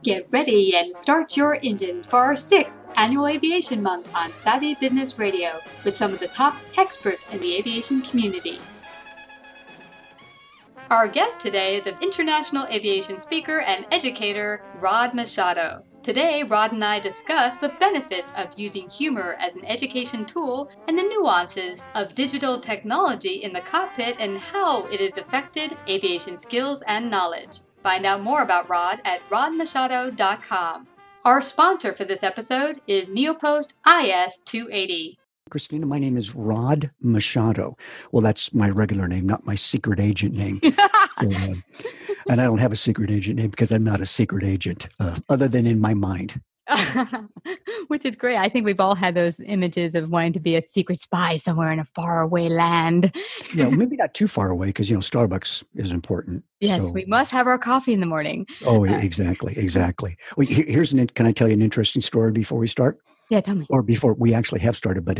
Get ready and start your engine for our 6th annual Aviation Month on Savvy Business Radio with some of the top experts in the aviation community. Our guest today is an international aviation speaker and educator, Rod Machado. Today, Rod and I discuss the benefits of using humor as an education tool and the nuances of digital technology in the cockpit and how it has affected aviation skills and knowledge. Find out more about Rod at rodmachado.com. Our sponsor for this episode is Neopost IS-280. Christina, my name is Rod Machado. Well, that's my regular name, not my secret agent name. And I don't have a secret agent name because I'm not a secret agent, other than in my mind. Which is great. I think we've all had those images of wanting to be a secret spy somewhere in a faraway land. Yeah, maybe not too far away because, Starbucks is important. Yes, we must have our coffee in the morning. Oh, exactly. Well, can I tell you an interesting story before we start? Yeah, tell me. Or before we actually have started, but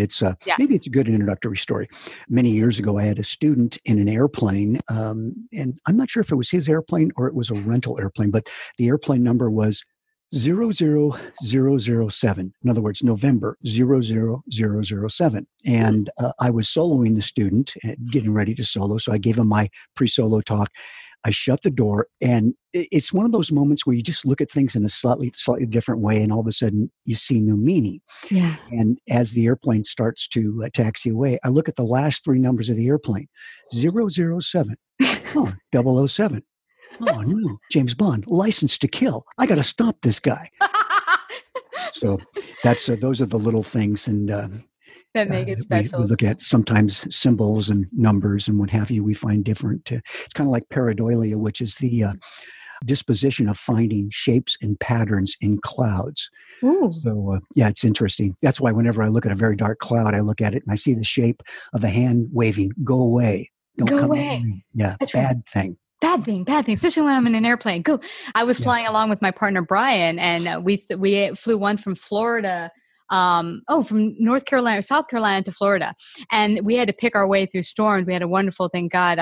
maybe it's a good introductory story. Many years ago, I had a student in an airplane, and I'm not sure if it was his airplane or it was a rental airplane, but the airplane number was 00007. In other words, November 00007. And I was soloing the student, getting ready to solo, so I gave him my pre-solo talk. I shut the door, and it's one of those moments where you just look at things in a slightly different way, and all of a sudden you see new meaning. Yeah. And as the airplane starts to taxi away, I look at the last three numbers of the airplane, 007. Oh, 007. Oh, no, James Bond, License to Kill. I got to stop this guy. So those are the little things, and that make it special. We look at sometimes symbols and numbers and what have you. We find different. It's kind of like pareidolia, which is the disposition of finding shapes and patterns in clouds. Ooh. So it's interesting. That's why whenever I look at a very dark cloud, I look at it and I see the shape of a hand waving. Go away. Don't come away. Yeah, that's bad right. thing. Bad thing, especially when I'm in an airplane. Go. I was flying along with my partner, Brian, and we flew one from Florida, from North Carolina, South Carolina to Florida. And we had to pick our way through storms. We had a wonderful, thank God,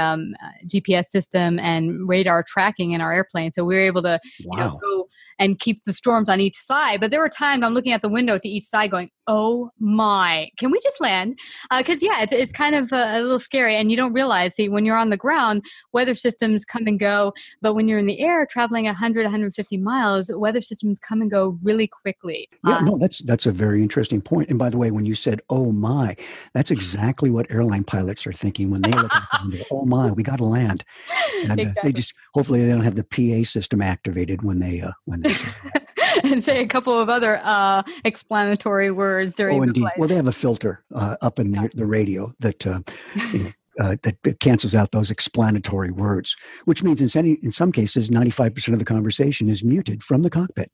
GPS system and radar tracking in our airplane. So we were able to go and keep the storms on each side. But there were times I'm looking at the window to each side going, oh my, can we just land? Because it's kind of a little scary, and you don't realize, when you're on the ground, weather systems come and go. But when you're in the air traveling at 100, 150 miles, weather systems come and go really quickly. Yeah, that's a very interesting point. And by the way, when you said, oh my, that's exactly what airline pilots are thinking when they look at the window. Oh my, we got to land. And exactly. Hopefully they don't have the PA system activated when they say that. And say a couple of other explanatory words during the flight. Well, they have a filter up in the radio that that cancels out those explanatory words, which means in some cases, 95% of the conversation is muted from the cockpit.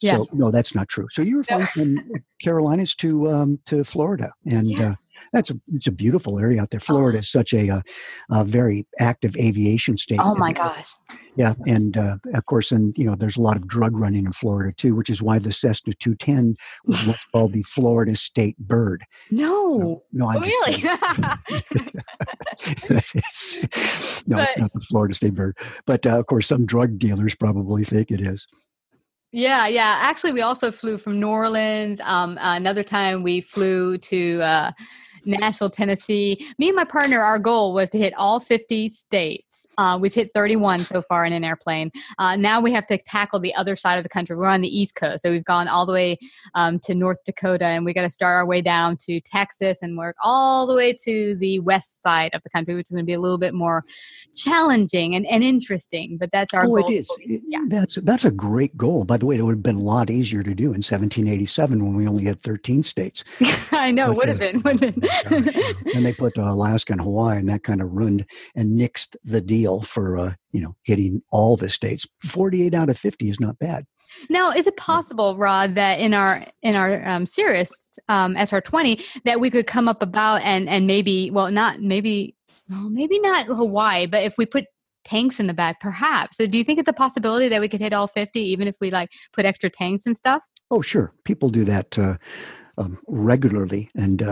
Yeah. So no, that's not true. So you were flying from Carolinas to Florida, and it's a beautiful area out there. Florida is such a very active aviation state. Oh my gosh! Yeah, and of course, there's a lot of drug running in Florida too, which is why the Cessna 210 was what's called the Florida State Bird. No, I'm really? It's not the Florida State Bird, but of course, some drug dealers probably think it is. Yeah. Actually, we also flew from New Orleans. Another time we flew to Nashville, Tennessee. Me and my partner, our goal was to hit all 50 states. We've hit 31 so far in an airplane. Now we have to tackle the other side of the country. We're on the East Coast. So we've gone all the way to North Dakota, and we got to start our way down to Texas and work all the way to the west side of the country, which is going to be a little bit more challenging and interesting. But that's our goal. It is. That's a great goal. By the way, it would have been a lot easier to do in 1787 when we only had 13 states. I know. Would have been. And they put Alaska and Hawaii, and that kind of ruined and nixed the deal for hitting all the states. 48 out of 50 is not bad. Now, is it possible, Rod, that in our Cirrus SR20 that we could come up about and maybe not Hawaii, but if we put tanks in the back, perhaps. So do you think it's a possibility that we could hit all 50 even if we put extra tanks and stuff? Oh, sure. People do that regularly, and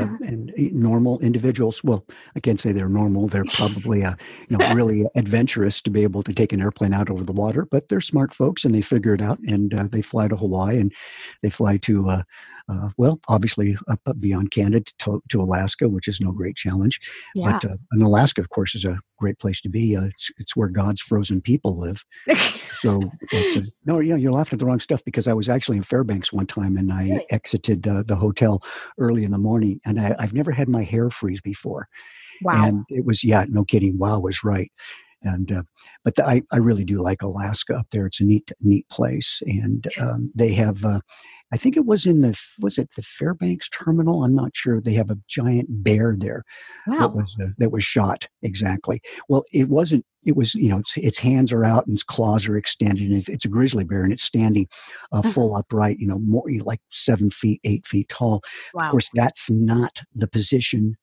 normal individuals. Well, I can't say they're normal. They're probably really adventurous to be able to take an airplane out over the water, but they're smart folks and they figure it out, and they fly to Hawaii, and they fly to obviously up beyond Canada to Alaska, which is no great challenge. Yeah. But and Alaska, of course, is a great place to be. It's where God's frozen people live. So you're laughing at the wrong stuff, because I was actually in Fairbanks one time, and I exited the hotel early in the morning, and I've never had my hair freeze before. Wow. And it was, no kidding. Wow was right. And but I really do like Alaska up there. It's a neat place, and they have. I think it was was it the Fairbanks terminal? I'm not sure. They have a giant bear there. Wow. That was shot. Exactly. Well, it wasn't. It was, its hands are out and its claws are extended. And it's a grizzly bear, and it's standing full upright, more like 7 feet, 8 feet tall. Wow. Of course, that's not the position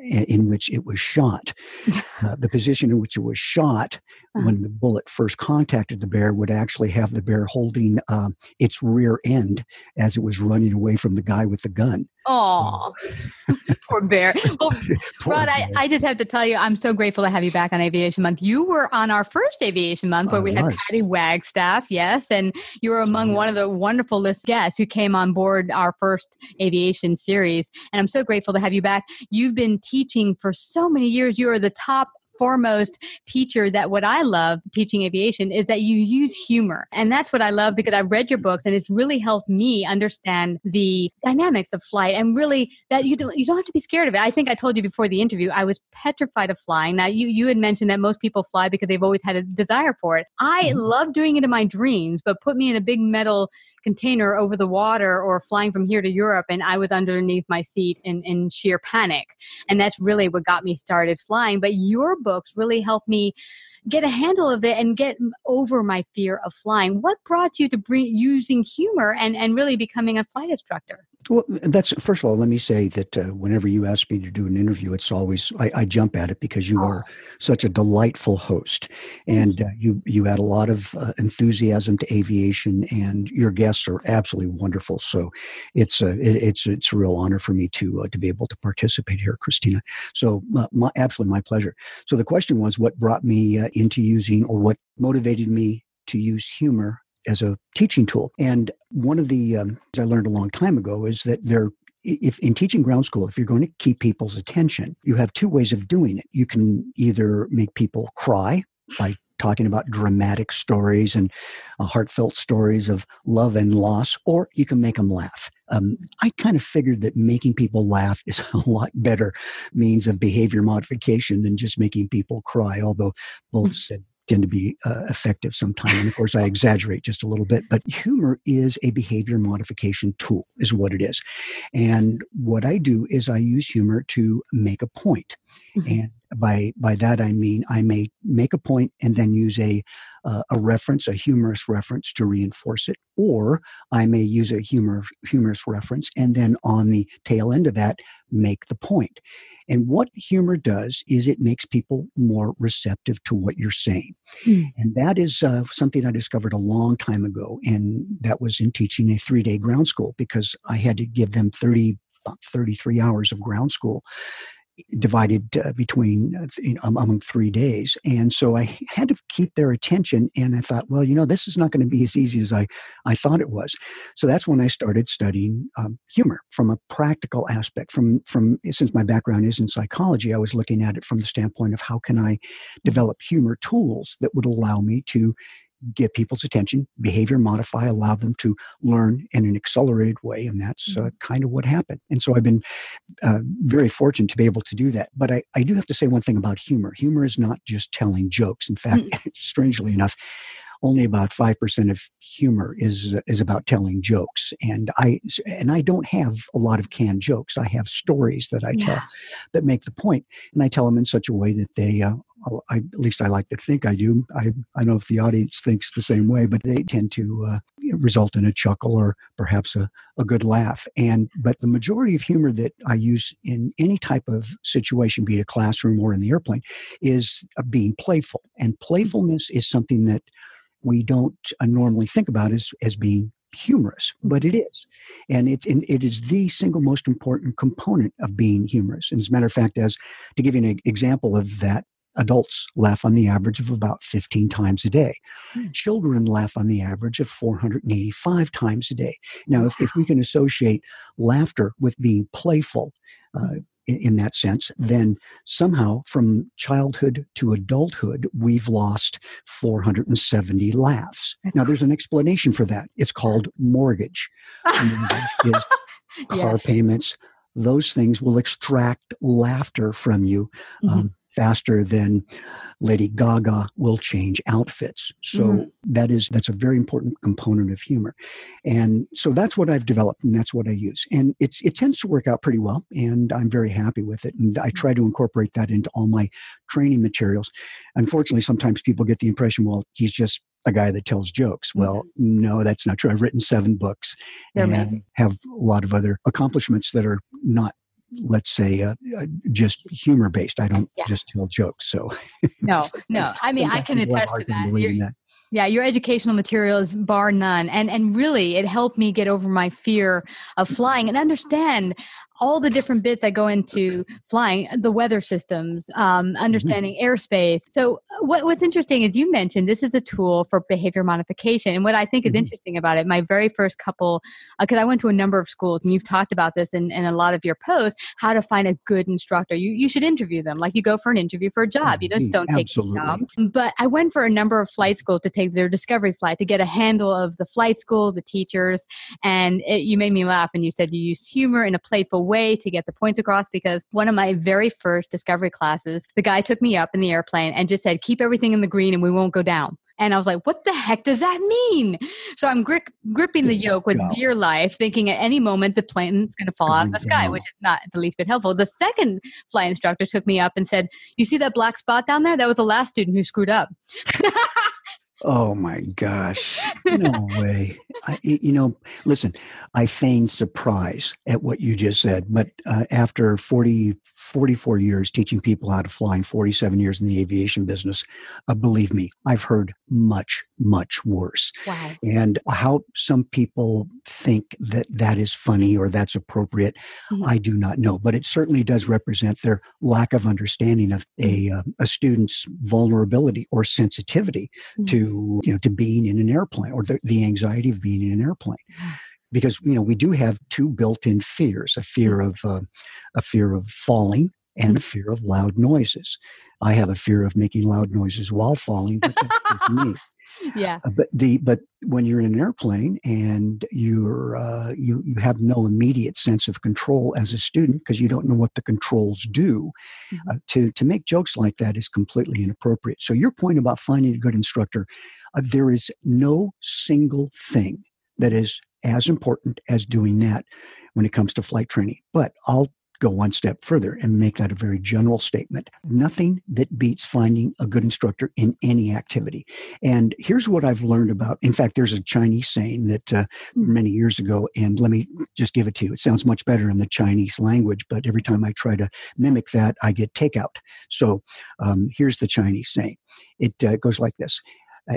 in which it was shot. The position in which it was shot, when the bullet first contacted the bear, would actually have the bear holding its rear end as it was running away from the guy with the gun. Oh, poor bear. Well, Poor Rod, bear. I just have to tell you, I'm so grateful to have you back on Aviation Month. You were on our first Aviation Month where we had Patty Wagstaff, yes, and you were among one of the wonderful list guests who came on board our first Aviation series. And I'm so grateful to have you back. You've been teaching for so many years. You are the top foremost teacher. That what I love teaching aviation is that you use humor. And that's what I love, because I've read your books and it's really helped me understand the dynamics of flight, and really that you don't have to be scared of it. I think I told you before the interview, I was petrified of flying. Now you had mentioned that most people fly because they've always had a desire for it. I love doing it in my dreams, but put me in a big metal container over the water or flying from here to Europe, and I was underneath my seat in sheer panic. And that's really what got me started flying. But your books really helped me get a handle of it and get over my fear of flying. What brought you to using humor and really becoming a flight instructor? Well, first of all, let me say that whenever you ask me to do an interview, it's always, I jump at it, because you are such a delightful host, and you add a lot of enthusiasm to aviation, and your guests are absolutely wonderful. So it's a real honor for me to be able to participate here, Christina. So absolutely my pleasure. So the question was, what brought me into using, or what motivated me to use humor as a teaching tool? And one of the I learned a long time ago is that if in teaching ground school, if you're going to keep people's attention, you have two ways of doing it. You can either make people cry by talking about dramatic stories and heartfelt stories of love and loss, or you can make them laugh. I kind of figured that making people laugh is a lot better means of behavior modification than just making people cry, although both tend to be effective sometimes. And of course, I exaggerate just a little bit, but humor is a behavior modification tool, is what it is. And what I do is I use humor to make a point. And by that, I mean, I may make a point and then use a reference, a humorous reference, to reinforce it, or I may use a humorous reference and then on the tail end of that, make the point. And what humor does is it makes people more receptive to what you're saying. And that is something I discovered a long time ago. And that was in teaching a 3-day ground school, because I had to give them about 33 hours of ground school, divided between among 3 days. And so I had to keep their attention. And I thought, well, this is not going to be as easy as I thought it was. So that's when I started studying humor from a practical aspect. Since my background is in psychology, I was looking at it from the standpoint of how can I develop humor tools that would allow me to get people's attention, behavior modify, allow them to learn in an accelerated way. And that's kind of what happened. And so I've been very fortunate to be able to do that. But I do have to say one thing about humor. Humor is not just telling jokes. In fact, strangely enough, only about 5% of humor is about telling jokes. And I don't have a lot of canned jokes. I have stories that I tell that make the point. And I tell them in such a way that they, at least I like to think I do. I don't know if the audience thinks the same way, but they tend to result in a chuckle or perhaps a good laugh. But the majority of humor that I use in any type of situation, be it a classroom or in the airplane, is being playful. And playfulness is something that we don't normally think about as being humorous, but it is. And it is the single most important component of being humorous. And as a matter of fact, to give you an example of that, adults laugh on the average of about 15 times a day. Children laugh on the average of 485 times a day. Now, if we can associate laughter with being playful, in that sense, then somehow from childhood to adulthood, we've lost 470 laughs. Now, there's an explanation for that. It's called mortgage. Mortgage is car payments. Those things will extract laughter from you faster than Lady Gaga will change outfits. So that's a very important component of humor. And so that's what I've developed, and that's what I use. And it tends to work out pretty well, and I'm very happy with it. And I try to incorporate that into all my training materials. Unfortunately, sometimes people get the impression, well, he's just a guy that tells jokes. Well, no, that's not true. I've written 7 books and have a lot of other accomplishments that are not, let's say, just humor based. I don't just tell jokes. So no. I mean, I can attest to that. Yeah, your educational material is bar none. And really, it helped me get over my fear of flying and understand all the different bits that go into flying, the weather systems, understanding airspace. So what's interesting is you mentioned this is a tool for behavior modification. And what I think is interesting about it, my very first couple, because I went to a number of schools, and you've talked about this in a lot of your posts, how to find a good instructor. You should interview them like you go for an interview for a job. You just don't take the job. But I went for a number of flight schools to take their discovery flight to get a handle of the flight school, the teachers. And you made me laugh, and you said you use humor in a playful way to get the points across, because one of my very first discovery classes, the guy took me up in the airplane and just said, keep everything in the green and we won't go down. And I was like, what the heck does that mean? So I'm gripping the yoke with dear life, thinking at any moment the plane's going to fall out of the sky, which is not the least bit helpful. The second flight instructor took me up and said, you see that black spot down there? That was the last student who screwed up. Oh my gosh. No way. Listen, I feigned surprise at what you just said, but after 44 years teaching people how to fly and 47 years in the aviation business, believe me, I've heard much, much worse. Wow. And how some people think that is funny or that's appropriate, I do not know, but it certainly does represent their lack of understanding of a student's vulnerability or sensitivity to being in an airplane, or the anxiety of being in an airplane. Because we do have 2 built-in fears: a fear of falling and a fear of loud noises. I have a fear of making loud noises while falling, but that's just me. Yeah. But when you're in an airplane and you have no immediate sense of control as a student, because you don't know what the controls do, to make jokes like that is completely inappropriate. So your point about finding a good instructor, there is no single thing that is as important as doing that when it comes to flight training. But I'll go one step further and make that a very general statement. Nothing that beats finding a good instructor in any activity. And here's what I've learned about. In fact, there's a Chinese saying that many years ago, and let me just give it to you. It sounds much better in the Chinese language, but every time I try to mimic that, I get takeout. So here's the Chinese saying. It goes like this.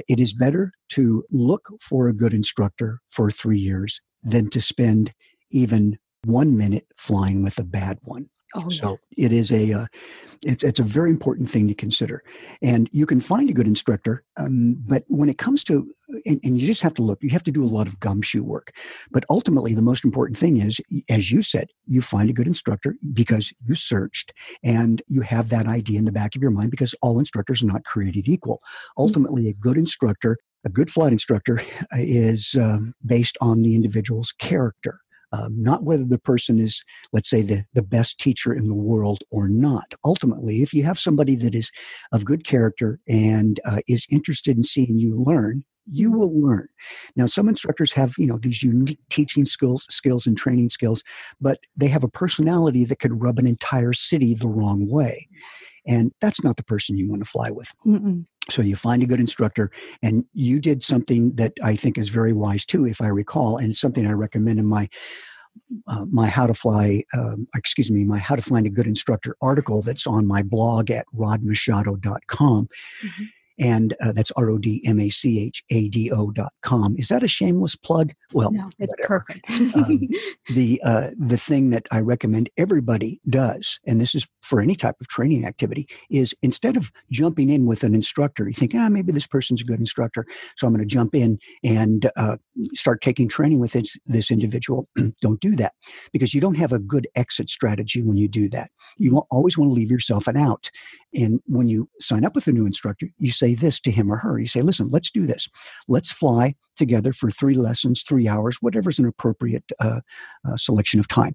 It is better to look for a good instructor for 3 years than to spend even 1 minute flying with a bad one. So it is it's a very important thing to consider. And you can find a good instructor, but when it comes to, and you just have to look, you have to do a lot of gumshoe work. But ultimately, the most important thing is, as you said, you find a good instructor because you searched and you have that idea in the back of your mind, because all instructors are not created equal. Ultimately, a good instructor, a good flight instructor is based on the individual's character. Not whether the person is, let's say, the best teacher in the world or not. Ultimately, if you have somebody that is of good character and is interested in seeing you learn, you will learn. Now, some instructors have, these unique teaching skills and training skills, but they have a personality that could rub an entire city the wrong way. And that's not the person you want to fly with. So you find a good instructor, and you did something that I think is very wise too, if I recall, and it's something I recommend in my How to Find a Good Instructor article that's on my blog at rodmachado.com. And that's RODMACHADO.com. Is that a shameless plug? Well, no, it's whatever. perfect. The thing that I recommend everybody does, and this is for any type of training activity, is instead of jumping in with an instructor, you think, maybe this person's a good instructor, so I'm going to jump in and start taking training with this individual. Don't do that, because you don't have a good exit strategy when you do that. You always want to leave yourself an out. And when you sign up with a new instructor, you say this to him or her. You say, listen, let's do this. Let's fly together for 3 lessons, 3 hours, whatever's an appropriate selection of time.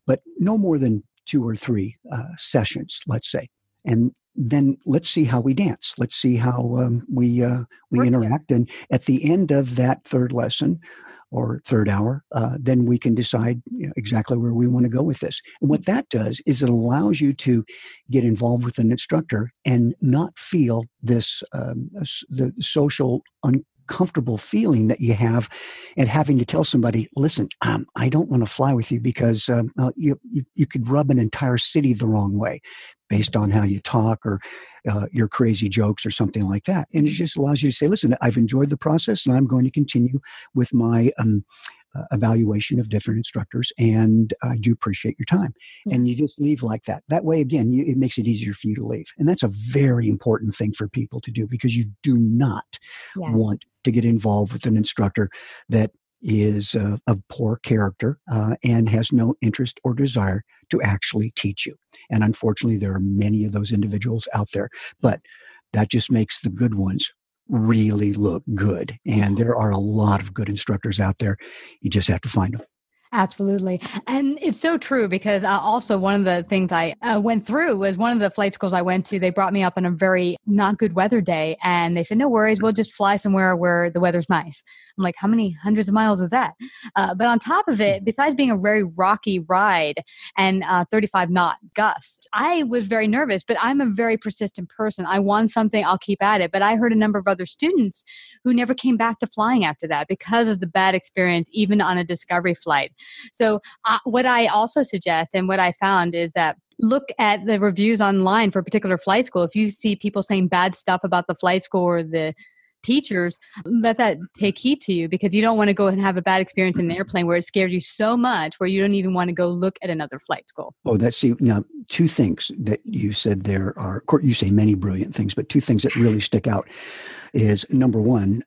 But no more than 2 or 3 sessions, let's say. And then let's see how we dance. Let's see how we interact. And at the end of that 3rd lesson or 3rd hour, then we can decide exactly where we want to go with this. And what that does is it allows you to get involved with an instructor and not feel this the social uncomfortable feeling that you have and having to tell somebody, listen, I don't want to fly with you because you could rub an entire city the wrong way based on how you talk or your crazy jokes or something like that. And it just allows you to say, listen, I've enjoyed the process and I'm going to continue with my evaluation of different instructors, and I do appreciate your time. Yeah. And you just leave like that. That way, again, it makes it easier for you to leave. And that's a very important thing for people to do, because you do not want to get involved with an instructor that is of poor character and has no interest or desire to actually teach you. And unfortunately, there are many of those individuals out there, but that just makes the good ones really look good. And there are a lot of good instructors out there. You just have to find them. Absolutely. And it's so true, because also one of the things I went through was one of the flight schools I went to, they brought me up on a very not good weather day. And they said, no worries, we'll just fly somewhere where the weather's nice. I'm like, how many hundreds of miles is that? But on top of it, besides being a very rocky ride and 35 knot gust, I was very nervous, but I'm a very persistent person. I want something, I'll keep at it. But I heard a number of other students who never came back to flying after that because of the bad experience, even on a discovery flight. So what I also suggest, and what I found, is that look at the reviews online for a particular flight school. If you see people saying bad stuff about the flight school or the teachers, let that take heed to you, because you don't want to go and have a bad experience in an airplane where it scares you so much where you don't even want to go look at another flight school. Oh, now 2 things that you said there are, of course, you say many brilliant things, but 2 things that really stick out is, number one,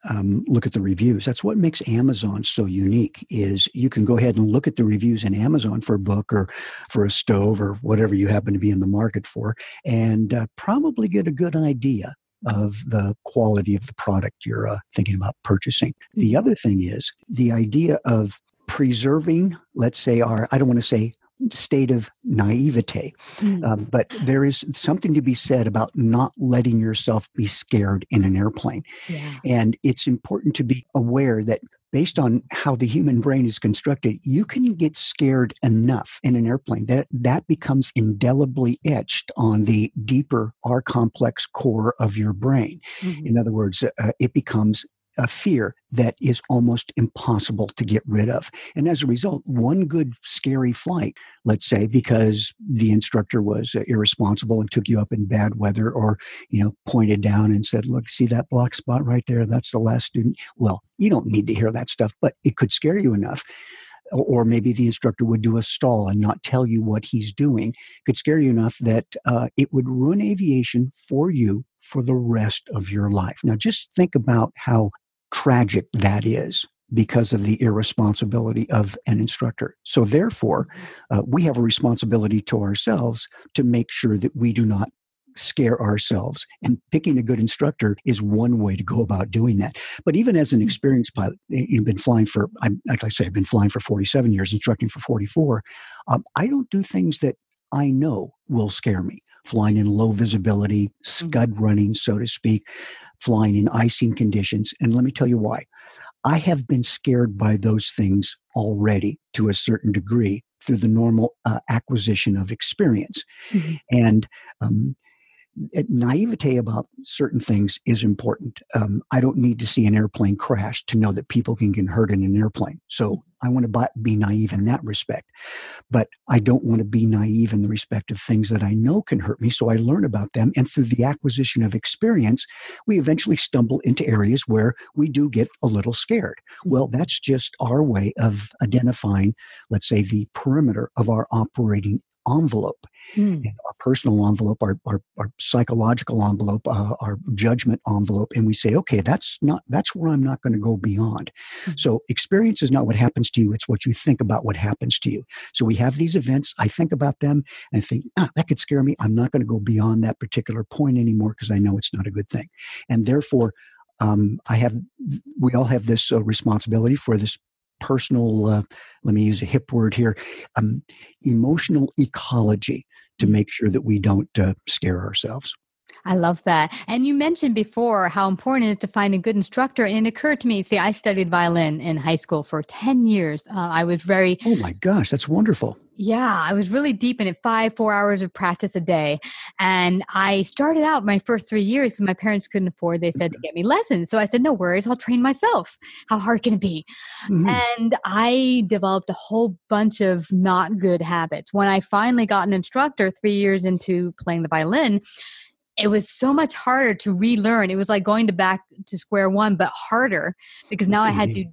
look at the reviews. That's what makes Amazon so unique, is you can go ahead and look at the reviews in Amazon for a book or for a stove or whatever you happen to be in the market for, and probably get a good idea of the quality of the product you're thinking about purchasing. The other thing is the idea of preserving, let's say, I don't want to say state of naivete, but there is something to be said about not letting yourself be scared in an airplane. Yeah. And it's important to be aware that based on how the human brain is constructed, you can get scared enough in an airplane that becomes indelibly etched on the deeper R complex core of your brain. Mm-hmm. In other words, it becomes a fear that is almost impossible to get rid of. And as a result, one good scary flight, let's say, because the instructor was irresponsible and took you up in bad weather, or, pointed down and said, look, see that black spot right there? That's the last student. Well, you don't need to hear that stuff, but it could scare you enough. Or maybe the instructor would do a stall and not tell you what he's doing. It could scare you enough that it would ruin aviation for you for the rest of your life. Now, just think about how tragic that is because of the irresponsibility of an instructor. So therefore, we have a responsibility to ourselves to make sure that we do not scare ourselves. And picking a good instructor is one way to go about doing that. But even as an experienced pilot, you've been flying for, like I say, I've been flying for 47 years, instructing for 44. I don't do things that I know will scare me. Flying in low visibility, scud running, so to speak, flying in icing conditions. And let me tell you why. I have been scared by those things already to a certain degree through the normal acquisition of experience. Mm-hmm. And naivete about certain things is important. I don't need to see an airplane crash to know that people can get hurt in an airplane. So I want to be naive in that respect. But I don't want to be naive in the respect of things that I know can hurt me. So I learn about them. And through the acquisition of experience, we eventually stumble into areas where we do get a little scared. Well, that's just our way of identifying, let's say, the perimeter of our operating envelope. And our personal envelope, our psychological envelope, our judgment envelope, and we say, okay, that's where I'm not going to go beyond. So experience is not what happens to you; it's what you think about what happens to you. So we have these events. I think about them and I think, that could scare me. I'm not going to go beyond that particular point anymore because I know it's not a good thing, and therefore, we all have this responsibility for this personal. Let me use a hip word here: emotional ecology, to make sure that we don't scare ourselves. I love that. And you mentioned before how important it is to find a good instructor. And it occurred to me, see, I studied violin in high school for 10 years. I was very... Oh my gosh, that's wonderful. Yeah, I was really deep in it, 4 hours of practice a day. And I started out my first 3 years because my parents couldn't afford, they said, to get me lessons. So I said, no worries, I'll train myself. How hard can it be? And I developed a whole bunch of not good habits. When I finally got an instructor 3 years into playing the violin, it was so much harder to relearn. It was like going back to square one, but harder, because now I had to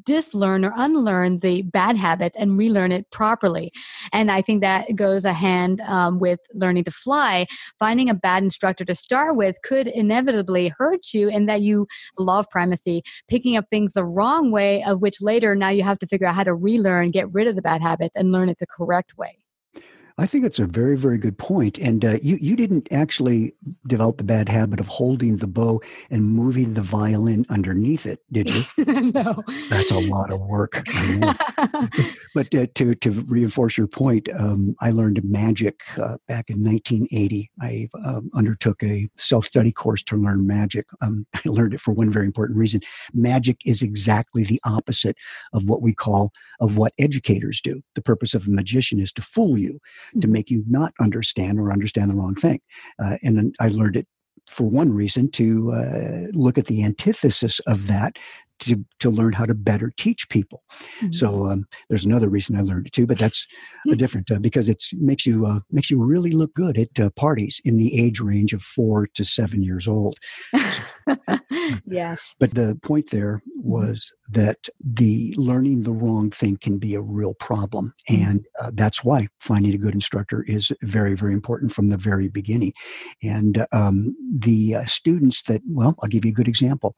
dislearn or unlearn the bad habits and relearn it properly. And I think that goes a hand with learning to fly. Finding a bad instructor to start with could inevitably hurt you, and that you love primacy, picking up things the wrong way, of which later now you have to figure out how to relearn, get rid of the bad habits, and learn it the correct way. I think that's a very, very good point. And you didn't actually develop the bad habit of holding the bow and moving the violin underneath it, did you? No. That's a lot of work. I know. But to reinforce your point, I learned magic back in 1980. I undertook a self-study course to learn magic. I learned it for one very important reason. Magic is exactly the opposite of what educators do. The purpose of a magician is to fool you, to make you not understand or understand the wrong thing. And then I learned it for one reason, to look at the antithesis of that, to learn how to better teach people. So there's another reason I learned it too, but that's a different, because it makes you really look good at parties in the age range of 4 to 7 years old. Yes. But the point there was that the learning the wrong thing can be a real problem. And that's why finding a good instructor is very, very important from the very beginning. And the students that, well, I'll give you a good example.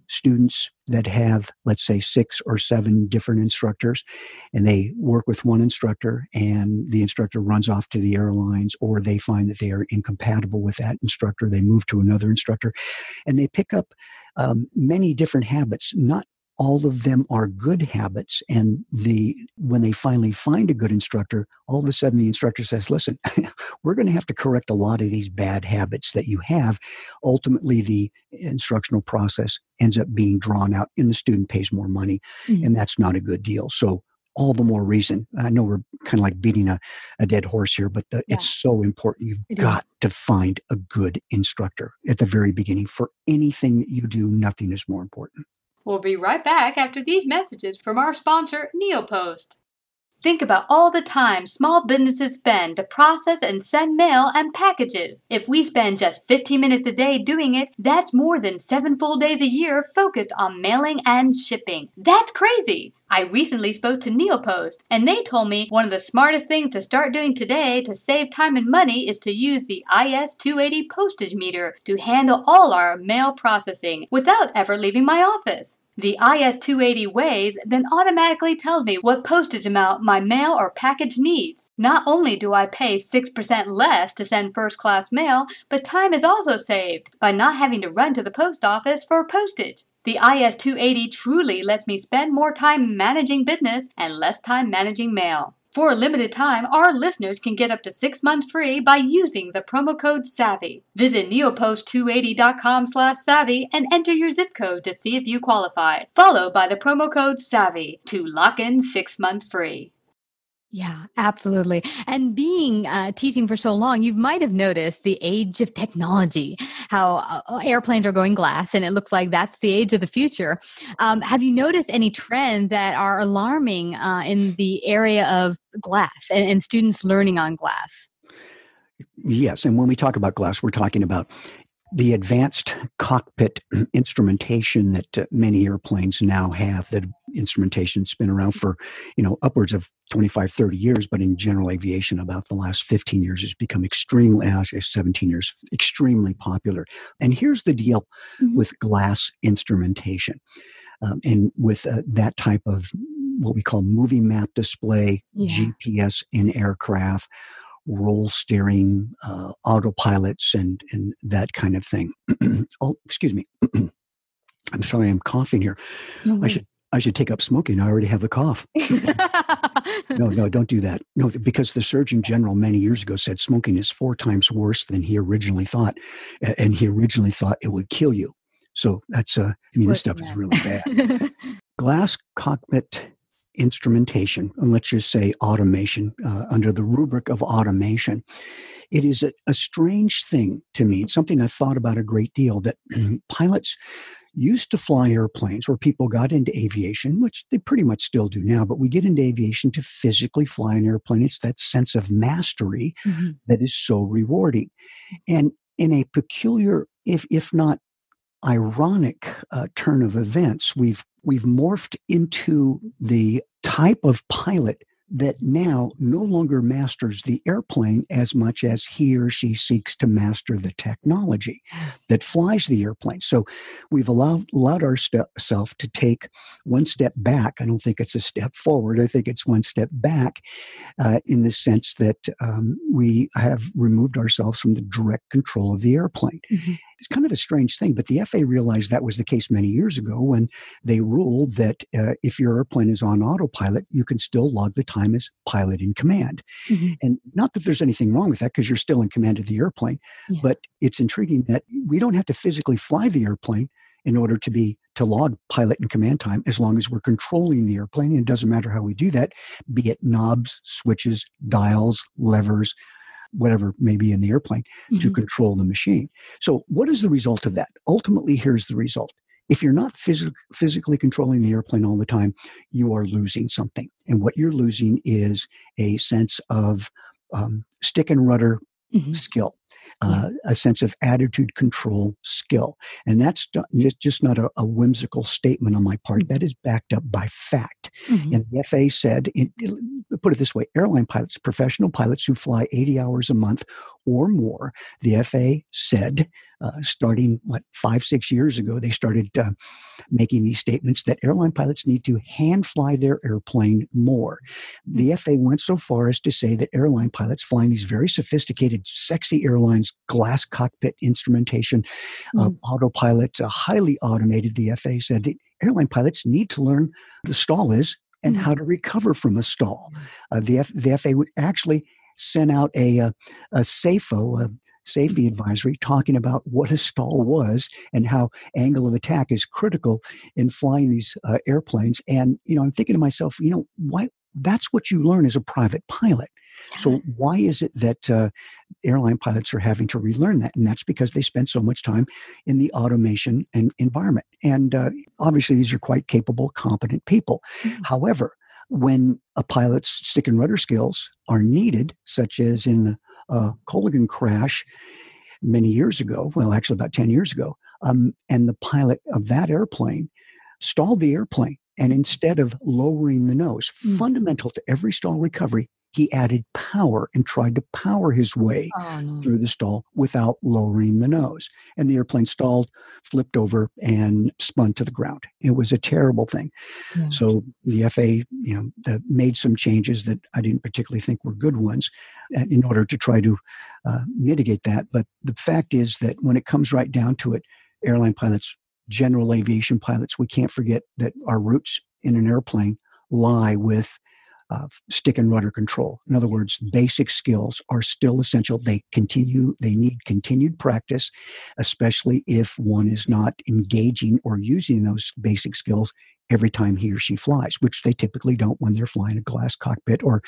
Students that have, let's say, 6 or 7 different instructors, and they work with one instructor and the instructor runs off to the airlines, or they find that they are incompatible with that instructor, they move to another instructor, and they pick up many different habits. Not all of them are good habits. And when they finally find a good instructor, all of a sudden the instructor says, listen, we're going to have to correct a lot of these bad habits that you have. Ultimately, the instructional process ends up being drawn out and the student pays more money. And that's not a good deal. So all the more reason. I know we're kind of like beating a dead horse here, but it's so important. You've got to find a good instructor at the very beginning. For anything that you do, nothing is more important. We'll be right back after these messages from our sponsor, Neopost. Think about all the time small businesses spend to process and send mail and packages. If we spend just 15 minutes a day doing it, that's more than 7 full days a year focused on mailing and shipping. That's crazy! I recently spoke to Neopost, and they told me one of the smartest things to start doing today to save time and money is to use the IS-280 postage meter to handle all our mail processing without ever leaving my office. The IS-280 weighs, then automatically tells me what postage amount my mail or package needs. Not only do I pay 6% less to send first-class mail, but time is also saved by not having to run to the post office for postage. The IS-280 truly lets me spend more time managing business and less time managing mail. For a limited time, our listeners can get up to 6 months free by using the promo code SAVVY. Visit neopost280.com/savvy and enter your zip code to see if you qualify, followed by the promo code SAVVY to lock in 6 months free. Yeah, absolutely. And being teaching for so long, you might have noticed the age of technology, how airplanes are going glass, and it looks like that's the age of the future. Have you noticed any trends that are alarming in the area of glass and students learning on glass? Yes. And when we talk about glass, we're talking about the advanced cockpit instrumentation that many airplanes now have. That instrumentation's been around for, upwards of 25, 30 years, but in general aviation, about the last 15 years, has become extremely, 17 years, extremely popular. And here's the deal with glass instrumentation. And with that type of what we call movie map display, GPS in aircraft, roll steering, autopilots, and that kind of thing. Oh, excuse me. I'm sorry, I'm coughing here. No I should take up smoking. I already have the cough. No, don't do that. No, because the Surgeon General many years ago said smoking is 4 times worse than he originally thought, and he originally thought it would kill you. So that's this stuff is really bad. Glass cockpit instrumentation, and let's just say automation, under the rubric of automation, it is a strange thing to me. It's something I've thought about a great deal, that pilots used to fly airplanes, where people got into aviation, which they pretty much still do now, but we get into aviation to physically fly an airplane. It's that sense of mastery that is so rewarding. And in a peculiar, if not ironic turn of events, we've morphed into the type of pilot that now no longer masters the airplane as much as he or she seeks to master the technology that flies the airplane. So we've allowed ourselves to take one step back. I don't think it's a step forward. I think it's one step back, in the sense that we have removed ourselves from the direct control of the airplane. It's kind of a strange thing, but the FAA realized that was the case many years ago when they ruled that if your airplane is on autopilot, you can still log the time as pilot in command. And not that there's anything wrong with that, because you're still in command of the airplane, but it's intriguing that we don't have to physically fly the airplane in order to log pilot and command time, as long as we're controlling the airplane. And it doesn't matter how we do that, be it knobs, switches, dials, levers, whatever may be in the airplane, to control the machine. So what is the result of that? Ultimately, here's the result. If you're not physically controlling the airplane all the time, you are losing something. And what you're losing is a sense of stick and rudder skill, a sense of attitude control skill. And that's just not a whimsical statement on my part. That is backed up by fact. And the FAA said, put it this way, airline pilots, professional pilots who fly 80 hours a month or more, the FAA said, starting 5-6 years ago, they started making these statements that airline pilots need to hand fly their airplane more. The FAA went so far as to say that airline pilots flying these very sophisticated, sexy airlines, glass cockpit instrumentation, autopilot, highly automated, the FAA said that airline pilots need to learn what a stall is and how to recover from a stall. The FAA would actually send out a SAFO, safety advisory, talking about what a stall was and how angle of attack is critical in flying these airplanes. And, I'm thinking to myself, why? That's what you learn as a private pilot. So why is it that airline pilots are having to relearn that? And that's because they spend so much time in the automation and environment. And obviously, these are quite capable, competent people. However, when a pilot's stick and rudder skills are needed, such as in the Colligan crash many years ago, well, actually about 10 years ago, and the pilot of that airplane stalled the airplane. And instead of lowering the nose, fundamental to every stall recovery, he added power and tried to power his way through the stall without lowering the nose. And the airplane stalled, flipped over, and spun to the ground. It was a terrible thing. So the FAA, made some changes that I didn't particularly think were good ones in order to try to mitigate that. But the fact is that when it comes right down to it, airline pilots, general aviation pilots, we can't forget that our roots in an airplane lie with stick and rudder control. In other words, basic skills are still essential. They need continued practice, especially if one is not engaging or using those basic skills every time he or she flies, which they typically don't when they're flying a glass cockpit or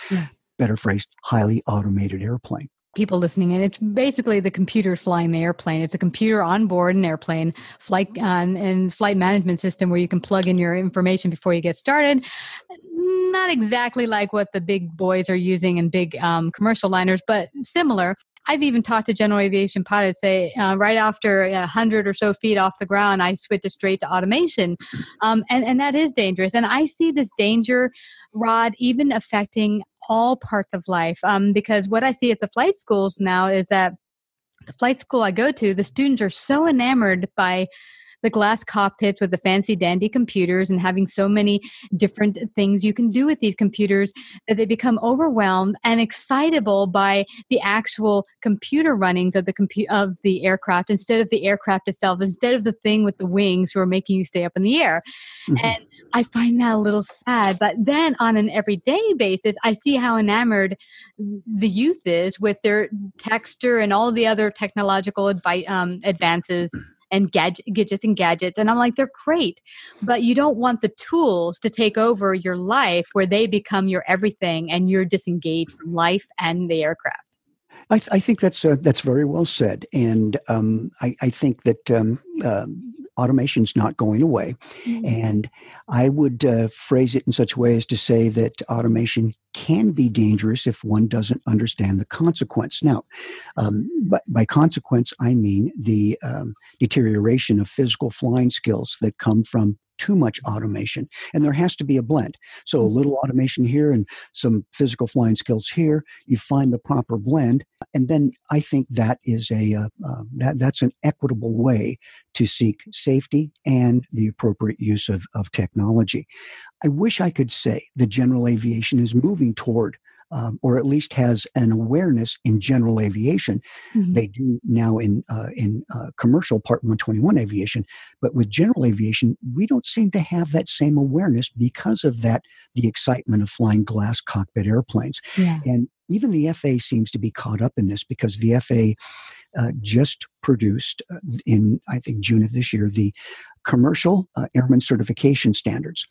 better phrased, highly automated airplane. People listening in, it's basically the computer flying the airplane. It's a computer on board an airplane, flight and flight management system where you can plug in your information before you get started. Not exactly like what the big boys are using in big commercial liners, but similar. I've even talked to general aviation pilots say right after 100 or so feet off the ground, I switch it straight to automation. And that is dangerous. And I see this danger, Rod, even affecting all parts of life. Because what I see at the flight schools now is that the flight school I go to, the students are so enamored by the glass cockpits with the fancy dandy computers and having so many different things you can do with these computers that they become overwhelmed and excitable by the actual computer runnings of the aircraft instead of the aircraft itself, instead of the thing with the wings who are making you stay up in the air. Mm-hmm. And I find that a little sad. But then on an everyday basis, I see how enamored the youth is with their texter and all the other technological advances and gadgets. And I'm like, they're great, but you don't want the tools to take over your life where they become your everything and you're disengaged from life and the aircraft. I think that's very well said. And I think that automation's not going away. Mm-hmm. And I would phrase it in such a way as to say that automation can be dangerous if one doesn't understand the consequence. Now, by consequence, I mean the deterioration of physical flying skills that come from too much automation. And there has to be a blend. So a little automation here and some physical flying skills here, you find the proper blend. And then I think that is that's an equitable way to seek safety and the appropriate use of technology. I wish I could say that general aviation is moving toward or at least has an awareness in general aviation. Mm-hmm. They do now in commercial Part 121 aviation, but with general aviation, we don't seem to have that same awareness because of the excitement of flying glass cockpit airplanes. Yeah. And even the FAA seems to be caught up in this because the FAA just produced in, I think, June of this year, the commercial airman certification standards.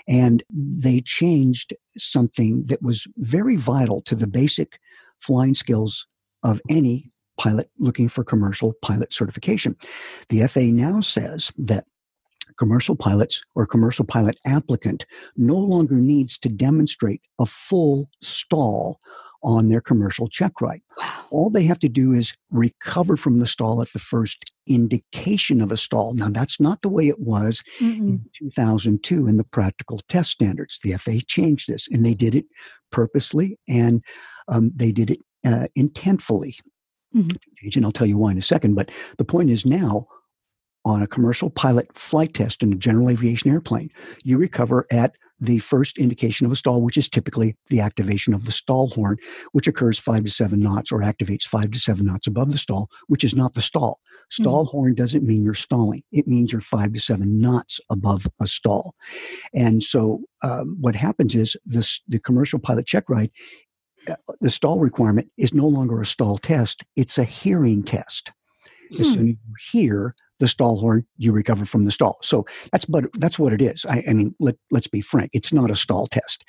And they changed something that was very vital to the basic flying skills of any pilot looking for commercial pilot certification. The FAA now says that commercial pilots or commercial pilot applicant no longer needs to demonstrate a full stall on their commercial check ride. Wow. All they have to do is recover from the stall at the first indication of a stall. Now, that's not the way it was in 2002 in the practical test standards. The FAA changed this, and they did it purposely, and they did it intentfully. Mm-hmm. And I'll tell you why in a second. But the point is now, on a commercial pilot flight test in a general aviation airplane, you recover at the first indication of a stall, which is typically the activation of the stall horn, which occurs 5 to 7 knots or activates 5 to 7 knots above the stall, which is not the stall. Stall horn doesn't mean you're stalling. It means you're 5 to 7 knots above a stall. And so what happens is the commercial pilot check ride, the stall requirement is no longer a stall test. It's a hearing test. As soon as you hear the stall horn, you recover from the stall. So that's what it is. I mean, let's be frank. It's not a stall test.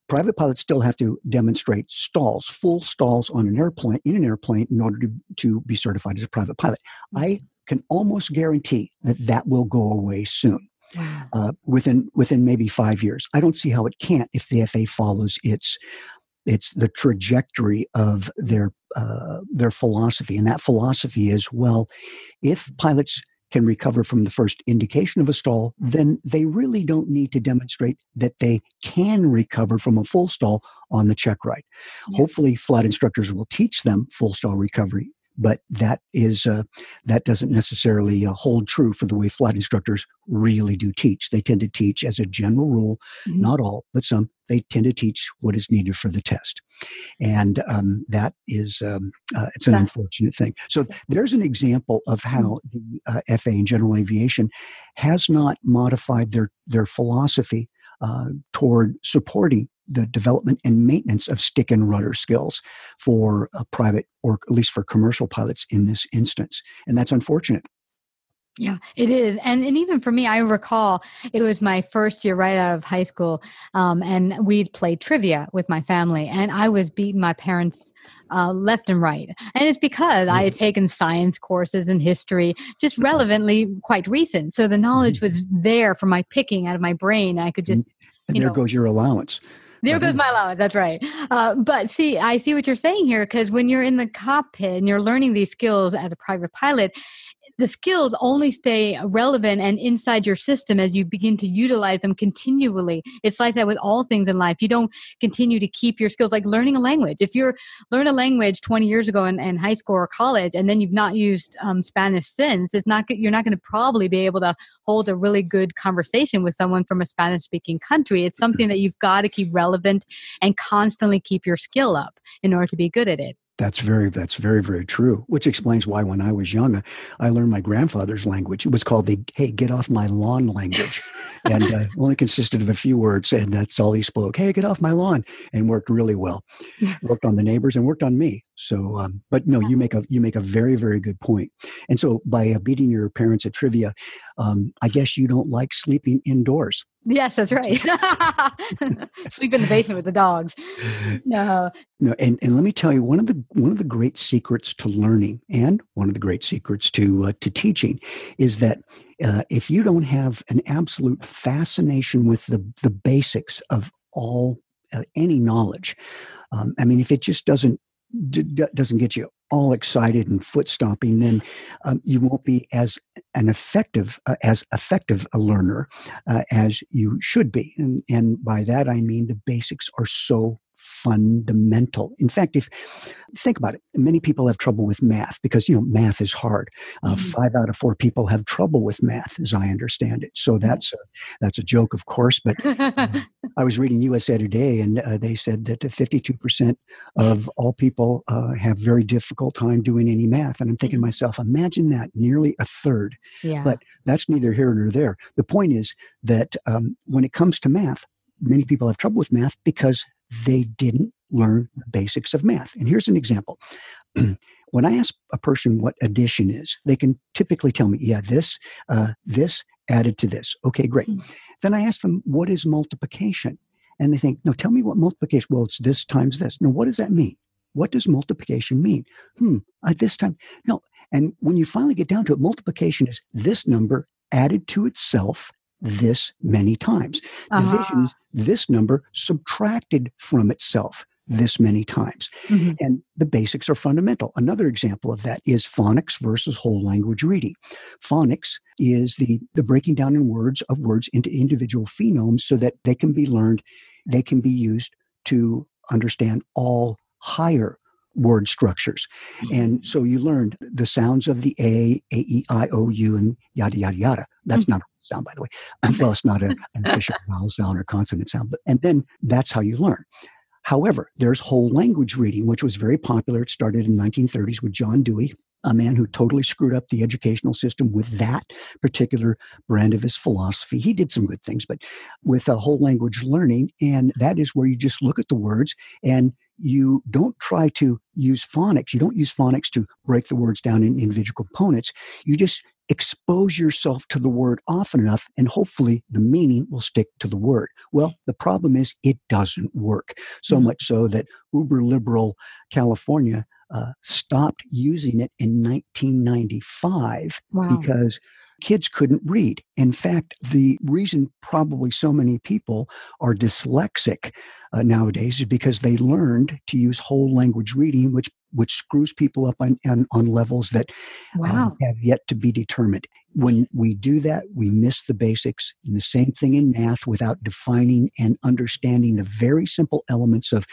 Private pilots still have to demonstrate stalls, full stalls in an airplane in order to be certified as a private pilot. I can almost guarantee that will go away soon. Wow. Within maybe 5 years. I don't see how it can't if the FAA follows it's the trajectory of their philosophy. And that philosophy is, well, if pilots can recover from the first indication of a stall, then they really don't need to demonstrate that they can recover from a full stall on the check ride. Yeah. Hopefully, flight instructors will teach them full stall recovery, but that doesn't necessarily hold true for the way flight instructors really do teach. They tend to teach, as a general rule, not all, but some, they tend to teach what is needed for the test. And that is, it's an unfortunate thing. So there's an example of how the FAA and general aviation has not modified their philosophy toward supporting the development and maintenance of stick and rudder skills for private or at least for commercial pilots in this instance. And that's unfortunate. Yeah, it is. And even for me, I recall it was my first year right out of high school. And we'd played trivia with my family, and I was beating my parents left and right. And it's because I had taken science courses and history, just relevantly quite recent. So the knowledge was there for my picking out of my brain. I could just, And there goes your allowance. there goes my allowance. That's right. But see, I see what you're saying here, because when you're in the cockpit and you're learning these skills as a private pilot, the skills only stay relevant and inside your system as you begin to utilize them continually. It's like that with all things in life. You don't continue to keep your skills, like learning a language. If you learn a language 20 years ago in high school or college, and then you've not used Spanish since, you're not going to probably be able to hold a really good conversation with someone from a Spanish speaking country. It's something that you've got to keep relevant and constantly keep your skill up in order to be good at it. That's very, very true, which explains why when I was young, I learned my grandfather's language. It was called the, hey, get off my lawn language. And only consisted of a few words, and that's all he spoke. Hey, get off my lawn, and worked really well. Worked on the neighbors and worked on me. So, but no, you make a very, very good point. And so by beating your parents at trivia, I guess you don't like sleeping indoors. Yes, that's right. Sleep in the basement with the dogs. No. No, and let me tell you, one of the great secrets to learning, and one of the great secrets to teaching, is that if you don't have an absolute fascination with the basics of all any knowledge, I mean, if it just doesn't get you all excited and foot stomping, then you won't be as effective a learner as you should be. And by that, I mean the basics are so fundamental. In fact, if think about it, many people have trouble with math because, math is hard. 5 out of 4 people have trouble with math, as I understand it. So that's a joke, of course. But I was reading USA Today, and they said that 52% of all people have very difficult time doing any math. And I'm thinking to myself, imagine that, nearly a third. Yeah. But that's neither here nor there. The point is that when it comes to math, many people have trouble with math because they didn't learn the basics of math. And here's an example. When I ask a person what addition is, they can typically tell me, yeah, this added to this. Okay, great. Then I ask them, what is multiplication? And they think, no, tell me what multiplication. Well, it's this times this. No, what does that mean? What does multiplication mean? This time. No. And when you finally get down to it, multiplication is this number added to itself this many times. Division is this number subtracted from itself this many times. And the basics are fundamental. Another example of that is phonics versus whole language reading. Phonics is the breaking down in words into individual phonemes so that they can be learned, they can be used to understand all higher word structures. And so you learned the sounds of the A, E, I, O, U, and yada, yada, yada. That's not a sound, by the way. Well, it's not an official vowel sound or consonant sound. And then that's how you learn. However, there's whole language reading, which was very popular. It started in the 1930s with John Dewey, a man who totally screwed up the educational system with that particular brand of his philosophy. He did some good things, but with a whole language learning, and that is where you just look at the words and you don't try to use phonics. You don't use phonics to break the words down in individual components. You just expose yourself to the word often enough, and hopefully the meaning will stick to the word. Well, the problem is it doesn't work. So much so that uber liberal California stopped using it in 1995 because kids couldn't read. In fact, the reason probably so many people are dyslexic nowadays is because they learned to use whole language reading, which screws people up on levels that have yet to be determined. When we do that, we miss the basics. And the same thing in math without defining and understanding the very simple elements of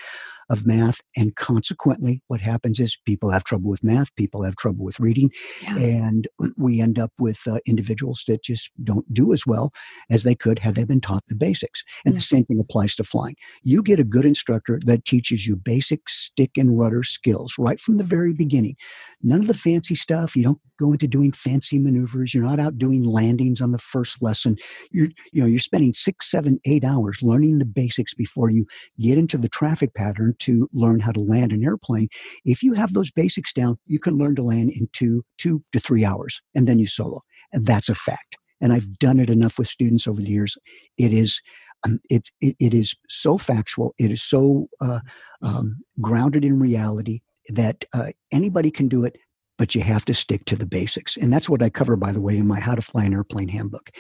math. And consequently, what happens is people have trouble with math, people have trouble with reading, and we end up with individuals that just don't do as well as they could had they been taught the basics. And the same thing applies to flying. You get a good instructor that teaches you basic stick and rudder skills right from the very beginning. None of the fancy stuff. You don't go into doing fancy maneuvers. You're not out doing landings on the first lesson. You're spending 6, 7, 8 hours learning the basics before you get into the traffic pattern to learn how to land an airplane. If you have those basics down, you can learn to land in 2 to 3 hours, and then you solo. And that's a fact. And I've done it enough with students over the years. It is so factual. It is so grounded in reality that anybody can do it, but you have to stick to the basics. And that's what I cover, by the way, in my How to Fly an Airplane handbook.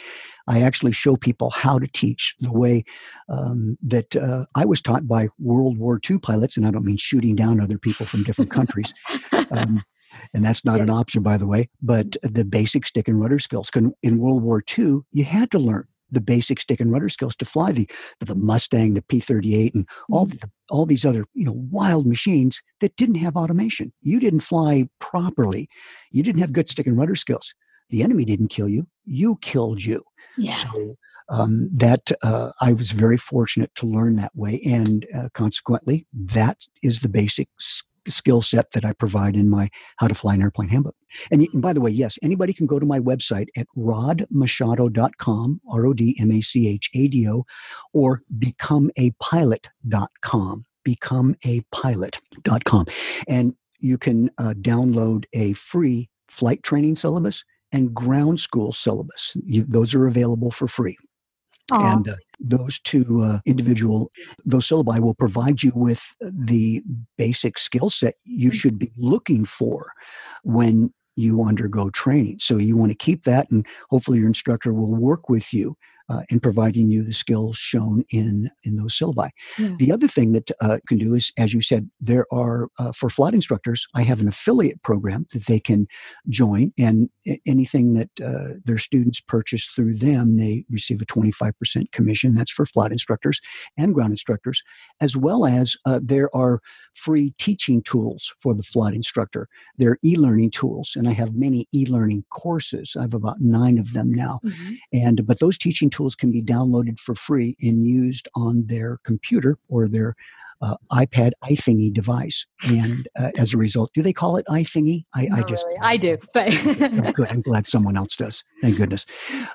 I actually show people how to teach the way that I was taught by World War II pilots, and I don't mean shooting down other people from different countries. And that's not an option, by the way, but the basic stick and rudder skills. In World War II, you had to learn the basic stick and rudder skills to fly the Mustang, the P-38, and all these other wild machines that didn't have automation. You didn't fly properly. You didn't have good stick and rudder skills. The enemy didn't kill you. You killed you. Yes. So I was very fortunate to learn that way. And consequently, that is the basic skill set that I provide in my How to Fly an Airplane handbook. And by the way, yes, anybody can go to my website at rodmachado.com, RODMACHADO, or becomeapilot.com, becomeapilot.com. And you can download a free flight training syllabus and ground school syllabus. Those are available for free. Aww. And those two those syllabi will provide you with the basic skill set you should be looking for when you undergo training. So you want to keep that, and hopefully your instructor will work with you in providing you the skills shown in those syllabi. Yeah. The other thing that you can do is, as you said, there are, for flight instructors, I have an affiliate program that they can join, and anything that their students purchase through them, they receive a 25% commission. That's for flight instructors and ground instructors, as well as there are free teaching tools for the flight instructor. They're e-learning tools, and I have many e-learning courses. I have about 9 of them now. Mm-hmm. But those teaching tools can be downloaded for free and used on their computer or their iPad iThingy device. And as a result, do they call it iThingy? I do. But oh, good. I'm glad someone else does. Thank goodness.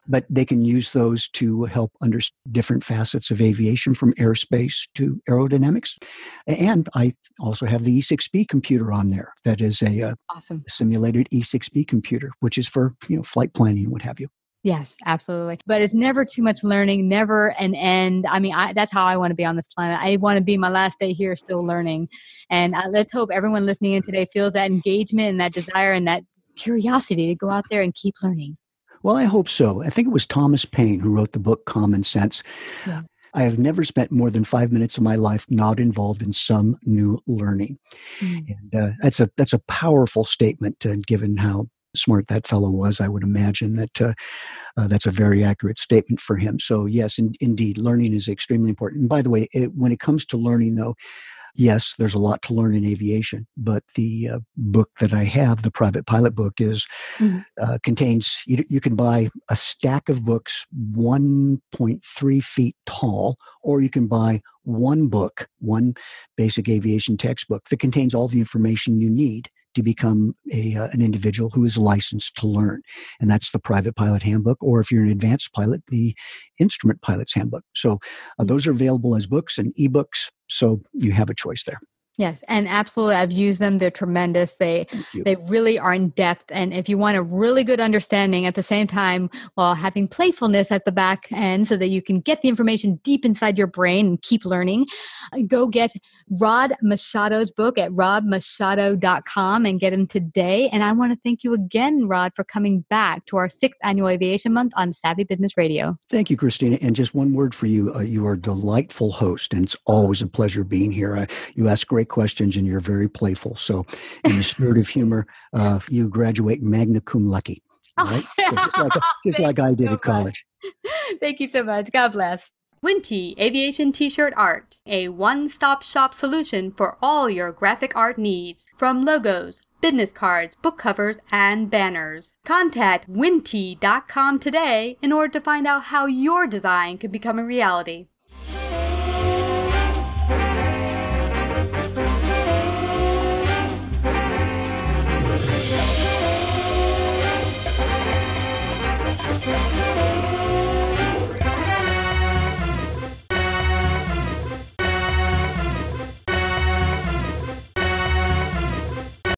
But they can use those to help understand different facets of aviation, from airspace to aerodynamics. And I also have the E6B computer on there. That is a awesome simulated E6B computer, which is for flight planning and what have you. Yes, absolutely. But it's never too much learning, never an end. I mean, that's how I want to be on this planet. I want to be my last day here still learning. And let's hope everyone listening in today feels that engagement and that desire and that curiosity to go out there and keep learning. Well, I hope so. I think it was Thomas Paine who wrote the book Common Sense. Yeah. I have never spent more than 5 minutes of my life not involved in some new learning. And that's a powerful statement, and given how smart that fellow was, I would imagine that that's a very accurate statement for him. So yes, indeed, learning is extremely important. And by the way, when it comes to learning, though, yes, there's a lot to learn in aviation, but the book that I have, the Private Pilot book, contains, you can buy a stack of books 1.3 feet tall, or you can buy one book, one basic aviation textbook that contains all the information you need to become an individual who is licensed to learn. And that's the Private Pilot Handbook, or if you're an advanced pilot, the Instrument Pilot's Handbook. So those are available as books and ebooks, so you have a choice there. Yes, and absolutely. I've used them. They're tremendous. They really are in depth. And if you want a really good understanding at the same time, while having playfulness at the back end so that you can get the information deep inside your brain and keep learning, go get Rod Machado's book at rodmachado.com and get him today. And I want to thank you again, Rod, for coming back to our 6th annual Aviation Month on Savvy Business Radio. Thank you, Christina. And just one word for you. You are a delightful host, and it's always a pleasure being here. You ask great questions, and you're very playful. So in the spirit of humor, you graduate magna cum laude. Right? Just like I did at college. Thank you so much. God bless. Winty Aviation T-shirt Art, a one-stop shop solution for all your graphic art needs, from logos, business cards, book covers, and banners. Contact winty.com today in order to find out how your design could become a reality.